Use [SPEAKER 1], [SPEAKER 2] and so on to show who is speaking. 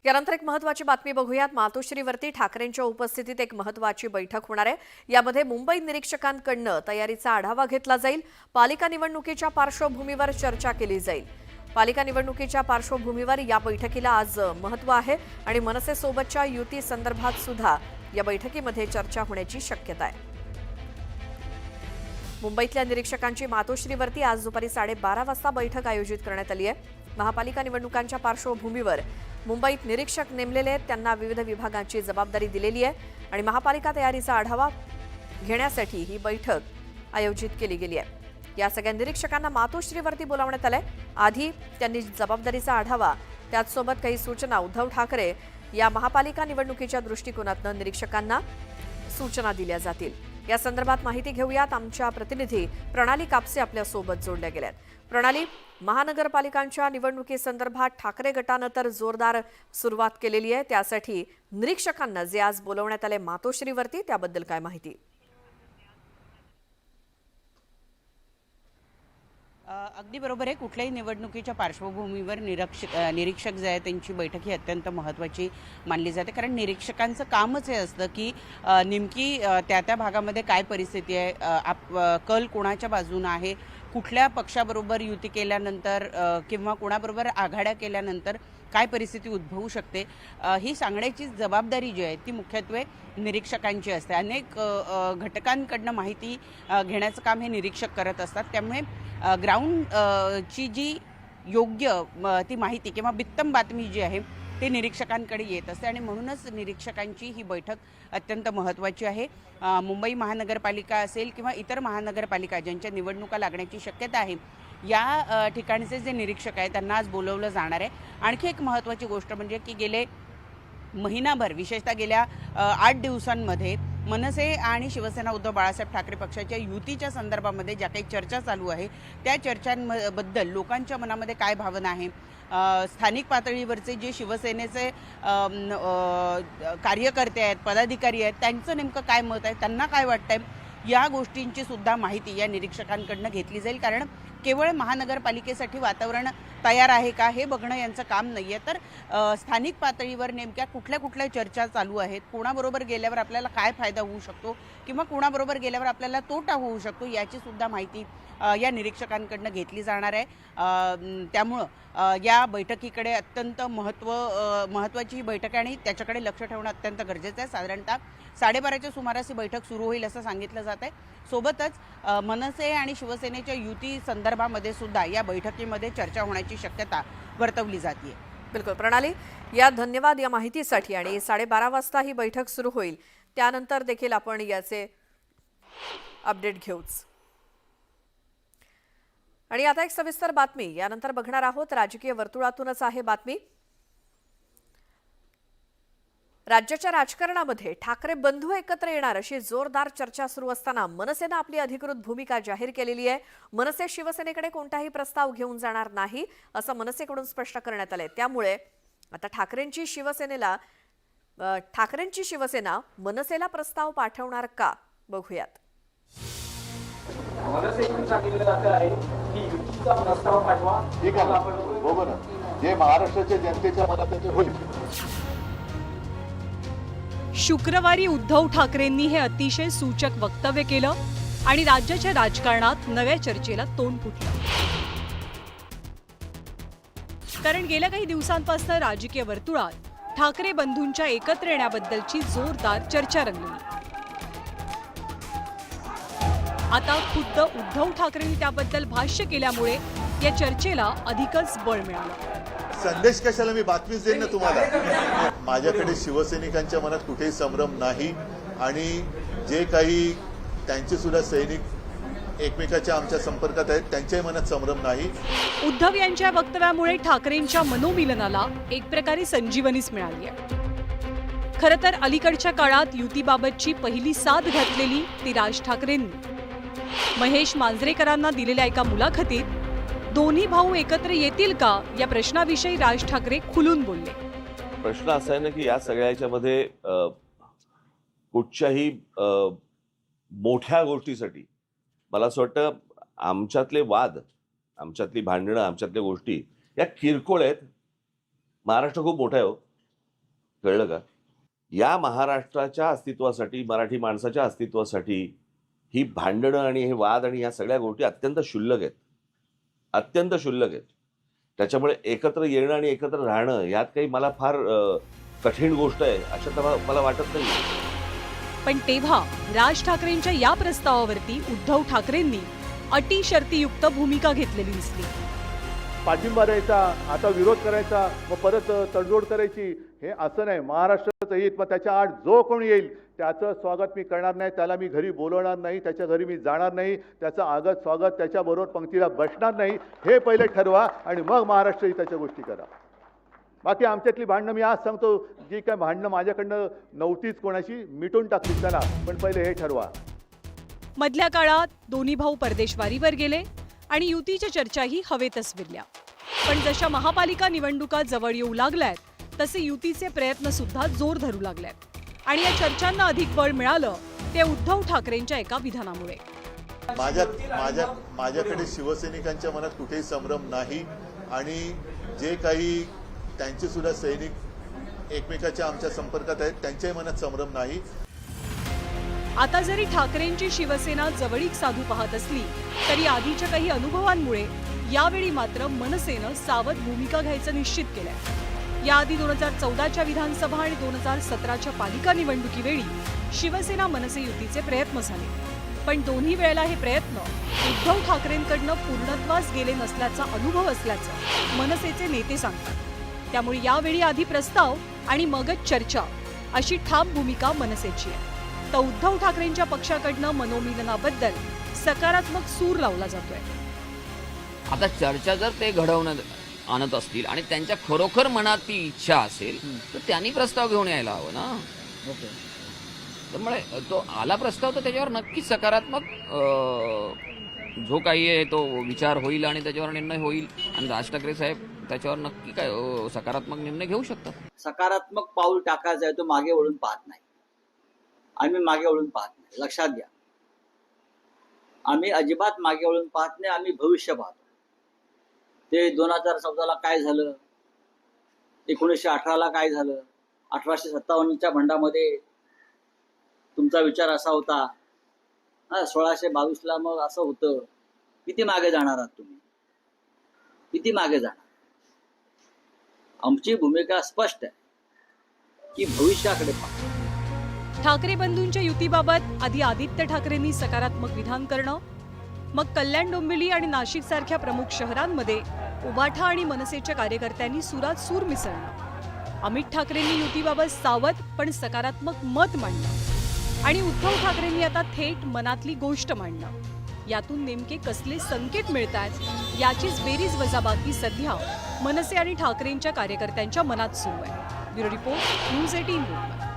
[SPEAKER 1] यानंतर एक महत्त्वाची बातमी बघूयात। मातोश्रीवरती ठाकरेंच्या उपस्थितीत एक महत्त्वाची बैठक होणार आहे। यामध्ये मुंबई निरीक्षकांकडून तयारीचा आढावा घेतला जाईल। पालिका निवडणुकीच्या पार्श्वभूमीवर चर्चा केली जाईल। पालिका निवडणुकीच्या पार्श्वभूमीवर या बैठकीला आज महत्त्व आहे आणि मनसेसोबतच्या युती संदर्भात सुद्धा या बैठकीमध्ये चर्चा होण्याची शक्यता आहे। मुंबईतल्या निरीक्षकांची मातोश्रीवरती आज दुपारी 12:30 वाजता बैठक आयोजित करण्यात आली आहे। महापालिका निवडणुकांच्या पार्श्वभूमीवर मुंबईत निरीक्षक नेमलेले आहेत, त्यांना विविध विभागांची जबाबदारी दिलेली आहे आणि महापालिका तयारीचा आढावा घेण्यासाठी ही बैठक आयोजित केली गेली आहे। या सगळ्या निरीक्षकांना मातोश्रीवरती बोलावण्यात आलंय। आधी त्यांनी जबाबदारीचा आढावा, त्याचसोबत काही सूचना उद्धव ठाकरे या महापालिका निवडणुकीच्या दृष्टिकोनातून निरीक्षकांना सूचना दिल्या जातील। या संदर्भात माहिती घेऊयात। आमच्या प्रतिनिधी प्रणाली कापसे आपल्या सोबत जोडल्या गेल्यात। प्रणाली, महानगरपालिकांच्या निवडणुकीसंदर्भात ठाकरे गटानं तर जोरदार सुरुवात केलेली आहे, त्यासाठी निरीक्षकांना जे आज बोलवण्यात आले मातोश्रीवरती, त्याबद्दल काय माहिती?
[SPEAKER 2] अगदी बरोबर आहे। कुठल्याही निवडणुकीच्या पार्श्वभूमीवर निरीक्षक जे आहे त्यांची बैठक ही अत्यंत महत्त्वाची मानली जाते, कारण निरीक्षकांचं कामच हे असतं की नेमकी त्या भागामध्ये काय परिस्थिती आहे, कल कोणाच्या बाजूने आहे, कुठल्या पक्षाबरोबर युती केल्यानंतर किंवा कोणाबरोबर आघाड्या केल्यानंतर काय परिस्थिती उद्भवू शकते, ही सांगण्याची जबाबदारी जी आहे ती मुख्यत्वे निरीक्षकांची असते। अनेक घटकांकडनं माहिती घेण्याचं काम हे निरीक्षक करत असतात, त्यामुळे ग्राउंडची जी योग्य ती माहिती किंवा बित्तम बातमी जी आहे ते निरीक्षकांकडे येत असते आणि म्हणूनच निरीक्षकांची ही बैठक अत्यंत महत्त्वाची आहे। मुंबई महानगरपालिका असेल किंवा इतर महानगरपालिका ज्यांच्या निवडणुका लागण्याची शक्यता आहे, या ठिकाणचे जे निरीक्षक आहेत त्यांना आज बोलवलं जाणार आहे। आणखी एक महत्त्वाची गोष्ट म्हणजे की गेले महिनाभर, विशेषतः गेल्या 8 दिवसांमध्ये मनसे आणि शिवसेना उद्धव बाळासाहेब ठाकरे पक्षाच्या युतीच्या संदर्भामध्ये ज्या काही चर्चा चालू आहे त्या चर्चांबद्दल लोकांच्या मनामध्ये काय भावना आहे, स्थानिक पातळीवरचे जे शिवसेनेचे कार्यकर्ते आहेत, पदाधिकारी आहेत, त्यांचं नेमकं काय मत आहे, त्यांना काय वाटतंय, या गोष्टींची सुद्धा माहिती या निरीक्षकांकडून घेतली जाईल। कारण केवळ महानगरपालिकेसाठी वातावरण तयार आहे का हे बघणं यांचं काम नाही आहे, तर स्थानिक पातळीवर नेमक्या कुठल्या कुठल्या चर्चा चालू आहेत, कोणाबरोबर गेल्यावर आपल्याला काय फायदा होऊ शकतो किंवा कोणाबरोबर गेल्यावर आपल्याला तोटा होऊ शकतो, याची सुद्धा माहिती या निरीक्षकांकडून घेतली जाणार आहे। त्यामुळं या बैठकीकडे अत्यंत महत्त्वाची ही बैठक आहे आणि त्याच्याकडे लक्ष ठेवणं अत्यंत गरजेचं आहे। साधारणतः 12:30च्या सुमारास ही बैठक सुरू होईल असं सांगितलं जात आहे। सोबतच मनसे आणि शिवसेनेच्या युती संदर्भामध्ये सुद्धा या बैठकीमध्ये चर्चा होण्याची शक्यता वर्तवली जाते।
[SPEAKER 1] बिलकुल प्रणाली, या धन्यवाद या माहितीसाठी। आणि 12:30 वाजता ही बैठक सुरू होईल, त्यानंतर देखील आपण याचे अपडेट घेऊच। आणि आता एक सविस्तर बातमी यानंतर बघणार आहोत। राजकीय वर्तुळातूनच आहे बातमी। राज्याच्या राजकारणामध्ये ठाकरे बंधू एकत्र येणार अशी जोरदार चर्चा सुरू असताना मनसेनं आपली अधिकृत भूमिका जाहीर केलेली आहे। मनसे शिवसेनेकडे कोणताही प्रस्ताव घेऊन जाणार नाही असं मनसेकडून स्पष्ट करण्यात आलंय। त्यामुळे आता ठाकरेंची शिवसेना मनसेला प्रस्ताव पाठवणार का, बघूयात।
[SPEAKER 3] मनसेकडून सांगितलं जातं आहे की युतीचा प्रस्ताव पाठवा,
[SPEAKER 4] ठीक आहे, बघू ना जे महाराष्ट्राच्या जनतेच्या मनात आहे ते होईल।
[SPEAKER 5] शुक्रवारी उद्धव ठाकरेंनी हे अतिशय सूचक वक्तव्य केलं आणि राज्याच्या राजकारणात नव्या चर्चेला तोंड फुटलं। कारण गेल्या काही दिवसांपासून राजकीय वर्तुळात ठाकरे बंधूंच्या एकत्र येण्याबद्दलची जोरदार चर्चा रंगली। आता खुद्द उद्धव ठाकरेंनी त्याबद्दल भाष्य केल्यामुळे या चर्चेला अधिकच बळ मिळालं।
[SPEAKER 4] संदेश कशाला, मी बातमीच देईन ना तुम्हाला। माझ्याकडे शिवसैनिकांच्या मनात कुठेही संभ्रम नाही आणि जे काही त्यांचे सुद्धा सैनिक एकमेकाच्या आमच्या संपर्कात आहेत त्यांच्याही मनात संभ्रम नाही।
[SPEAKER 5] उद्धव यांच्या वक्तव्यामुळे ठाकरेंच्या मनोमिलनाला एक प्रकारे संजीवनीच मिळाली आहे। खरं तर अलीकडच्या काळात युतीबाबतची पहिली साथ घातलेली ती राज ठाकरेंनी। महेश मांजरेकरांना दिलेल्या एका मुलाखतीत दोन्ही भाऊ एकत्र येतील का या प्रश्नाविषयी राज ठाकरे खुलून बोलले।
[SPEAKER 6] प्रश्न असा आहे ना की या सगळ्याच्यामध्ये कुठच्याही मोठ्या गोष्टीसाठी मला असं वाटतं आमच्यातले वाद, आमच्यातली भांडणं, आमच्यातल्या गोष्टी या किरकोळ आहेत। महाराष्ट्र खूप मोठा आहे हो, कळलं का? या महाराष्ट्राच्या अस्तित्वासाठी, मराठी माणसाच्या अस्तित्वासाठी ही भांडणं आणि हे वाद आणि या सगळ्या गोष्टी अत्यंत क्षुल्लक आहेत, अत्यंत क्षुल्लक आहेत. त्याच्यामुळे एकत्र येणं आणि एकत्र राहणं यात काही मला फार कठीण गोष्ट आहे असं तर मला वाटत नाही.
[SPEAKER 5] पण तेव्हा राज ठाकरेंच्या या प्रस्तावावरती उद्धव ठाकरेंनी अटी शर्तीयुक्त भूमिका घेतलेली दिसली.
[SPEAKER 7] पाठिंबा द्यायचा, आता विरोध करायचा, मग परत तडजोड करायची, हे असं नाही. महाराष्ट्राचं हित, मग त्याच्या आड जो कोणी येईल त्याचं स्वागत मी करणार नाही, त्याला मी घरी बोलवणार नाही, त्याच्या घरी मी जाणार नाही, त्याचं आगत स्वागत, त्याच्याबरोबर पंक्तीला बसणार नाही, हे पहिले ठरवा आणि मग महाराष्ट्र हिताच्या गोष्टी करा. बाकी आमच्यातली भांडणं, मी आज सांगतो, जी काय भांडणं माझ्याकडनं नव्हतीच कोणाशी, मिटून टाकली चला, पण पहिले हे ठरवा.
[SPEAKER 5] मधल्या काळात दोन्ही भाऊ परदेशवारीवर गेले आणि युतीच्या चर्चाही हवेतच विरल्या. पण जशा महापालिका निवडणुका जवळ येऊ लागल्यात तसे युतीचे प्रयत्न सुद्धा जोर धरू लागलेत. आणि या चर्चांना अधिक बळ मिळालं ते उद्धव ठाकरेंच्या एका विधानामुळे.
[SPEAKER 4] माझ्याकडे शिवसैनिकांच्या मनात कुठेही संभ्रम नाही आणि जे काही त्यांचे सुद्धा सैनिक एकमेकाच्या आमच्या संपर्कात आहेत त्यांच्याही मनात संभ्रम नाही.
[SPEAKER 5] आता जरी ठाकरेंची शिवसेना जवळीक साधू पाहत असली तरी आधीच्या काही अनुभवांमुळे यावेळी मात्र मनसेनं सावध भूमिका घ्यायचं निश्चित केलंय. याआधी 2014च्या विधानसभा आणि 2017च्या पालिका निवडणुकीवेळी शिवसेना मनसे युतीचे प्रयत्न झाले. पण दोन्ही वेळेला हे प्रयत्न उद्धव ठाकरेंकडनं पूर्णत्वास गेले नसल्याचा अनुभव असल्याचं मनसेचे नेते सांगतात. त्यामुळे यावेळी आधी प्रस्ताव आणि मगच चर्चा अशी ठाम भूमिका मनसेची आहे. तर उद्धव ठाकरेंच्या पक्षाकडनं मनोमिलनाबद्दल सकारात्मक सूर लावला जातोय.
[SPEAKER 8] आता चर्चा जर ते घडवण्यात आणत असतील आणि त्यांच्या खरोखर मनात ती इच्छा असेल तर त्यांनी प्रस्ताव घेऊन यायला हवं ना. त्यामुळे तो आला प्रस्ताव तर त्याच्यावर नक्कीच सकारात्मक जो काही आहे तो विचार होईल आणि त्याच्यावर निर्णय होईल आणि राज ठाकरे साहेब त्याच्यावर नक्की काय सकारात्मक निर्णय घेऊ शकतात.
[SPEAKER 9] सकारात्मक पाऊल टाकायचं आहे, तो मागे वळून पाहत नाही. आम्ही मागे वळून पाहत नाही, लक्षात घ्या. आम्ही अजिबात मागे वळून पाहत नाही, आम्ही भविष्य पाहतो. ते 2014ला काय झालं, 1918ला काय झालं, 1857च्या बंडामध्ये तुमचा विचार असा होता, 1622ला मग असं होतं. किती मागे जाणार आहात तुम्ही, किती मागे जाणार? आमची भूमिका स्पष्ट आहे की भविष्याकडे पहा.
[SPEAKER 5] ठाकरे बंधूंच्या युतीबाबत आधी आदित्य ठाकरेंनी सकारात्मक विधान करणं, मग कल्याण डोंबिवली आणि नाशिक सारख्या प्रमुख शहरांमध्ये उबाठा आणि मनसेच्या कार्यकर्त्यांनी सुरात सूर मिसळणं, अमित ठाकरेंनी युतीबाबत सावध पण सकारात्मक मत मांडलं आणि उद्धव ठाकरेंनी आता थेट मनातली गोष्ट मांडणं. यातून नेमके कसले संकेत मिळतात याचीच बेरीज वजाबाकी सध्या मनसे आणि ठाकरेंच्या कार्यकर्त्यांच्या मनात सुरू आहे. Bureau report, news 18 Mumbai.